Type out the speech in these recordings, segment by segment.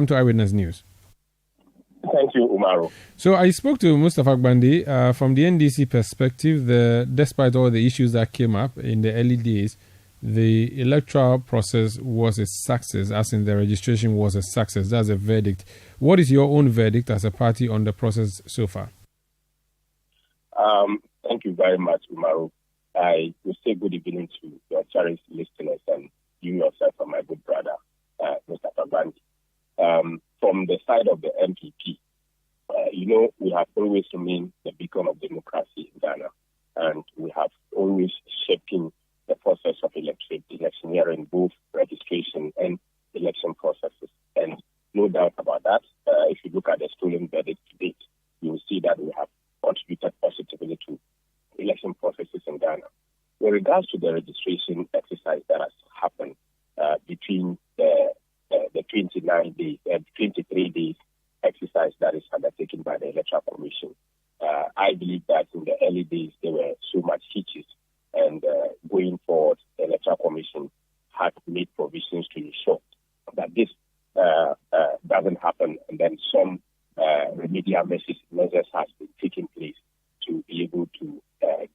Welcome to Eyewitness News. Thank you, Umaru. So I spoke to Mustafa Gbandi from the NDC perspective. Despite all the issues that came up in the early days, the electoral process was a success, as in the registration was a success. That's a verdict. What is your own verdict as a party on the process so far? Thank you very much, Umaru. I will say good evening to your cherished listeners and you yourself and my good brother, Mustafa Gbandi. From the side of the NPP, we have always remained the beacon of democracy in Ghana, and we have always shaping the process of electioneering, both registration and election processes. And no doubt about that, if you look at the stolen verdict to date, you will see that we have contributed positively to election processes in Ghana. With regards to the registration exercise that has happened between the 29 days and 23 days exercise that is undertaken by the Electoral Commission, I believe that in the early days there were so much hitches, and going forward, the Electoral Commission had made provisions to ensure that this doesn't happen, and then some remedial measures has been taken place to be able to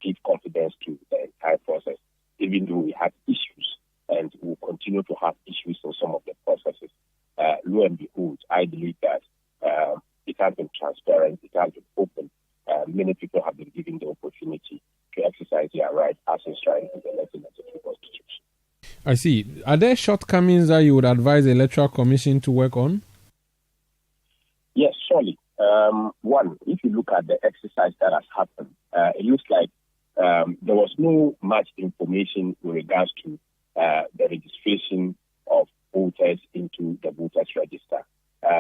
give confidence to the entire process, even though we had issues and will continue to have issues in some of the processes. Lo and behold, I believe that it has been transparent, it has been open. Many people have been given the opportunity to exercise their right as enshrined in the 1992 Constitution. I see. Are there shortcomings that you would advise the Electoral Commission to work on? Yes, surely. One, if you look at the exercise that has happened, it looks like there was no much information with regards to the registration of voters into the voters register.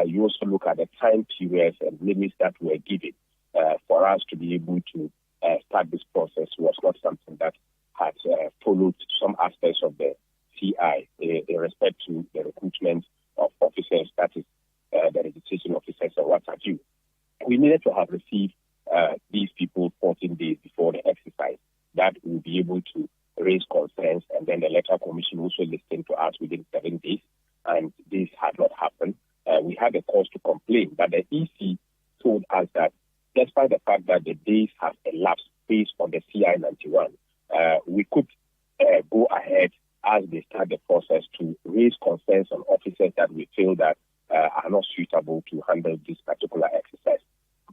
You also look at the time periods and limits that were given for us to be able to start this process was not something that had followed some aspects of the CI in respect to the recruitment of officers, that is the registration officers and what have you. We needed to have received these people 14 days before the exercise. That will be able to raise concerns, and then the Electoral Commission also listened to us within 7 days, and this had not happened. We had a cause to complain, but the EC told us that despite the fact that the days have elapsed based on the CI 91, we could go ahead as they start the process to raise concerns on officers that we feel that are not suitable to handle this particular exercise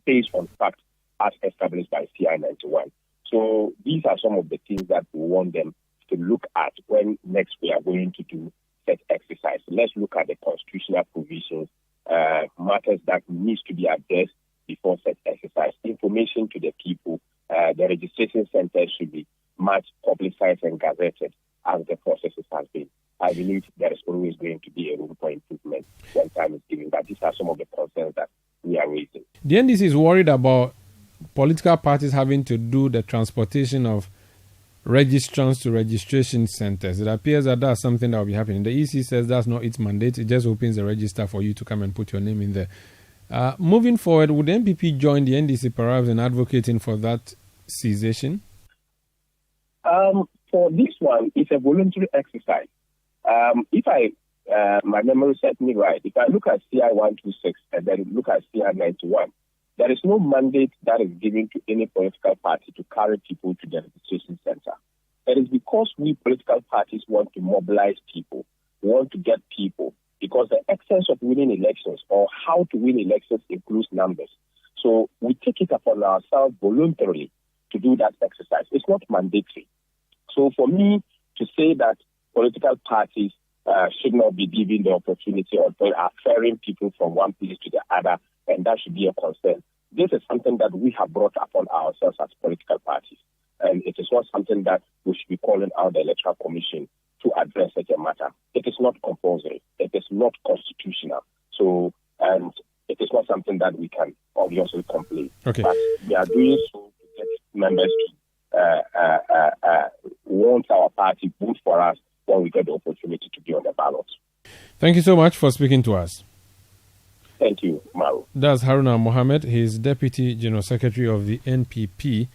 based on facts as established by CI 91. So these are some of the things that we want them to look at when next we are going to do such exercise. Let's look at the constitutional provisions, matters that needs to be addressed before such exercise. Information to the people, the registration centers should be much publicized and gazetted as the processes has been. I believe there is always going to be a room for improvement when time is given, but these are some of the concerns that we are raising. The NDC is worried about political parties having to do the transportation of registrants to registration centers. It appears that that's something that will be happening. The EC says that's not its mandate. It just opens the register for you to come and put your name in there. Moving forward, would the NPP join the NDC perhaps in advocating for that cessation? For this one, it's a voluntary exercise. If my memory serves me right, if I look at CI 126 and then look at CI 91, there is no mandate that is given to any political party to carry people to the registration center. It is because we political parties want to mobilize people, we want to get people, because the essence of winning elections or how to win elections includes numbers. So we take it upon ourselves voluntarily to do that exercise. It's not mandatory. So for me to say that political parties should not be given the opportunity of ferrying people from one place to the other, and that should be a concern. This is something that we have brought upon ourselves as political parties, and it is not something that we should be calling out the Electoral Commission to address such a matter. It is not compulsory. It is not constitutional. So, and it is not something that we can obviously complain. Okay. But we are doing so to get members to want our party vote for us when we get the opportunity to be on the ballot. Thank you so much for speaking to us. Thank you, Maru. That's Haruna Mohammed. He's Deputy General Secretary of the NPP.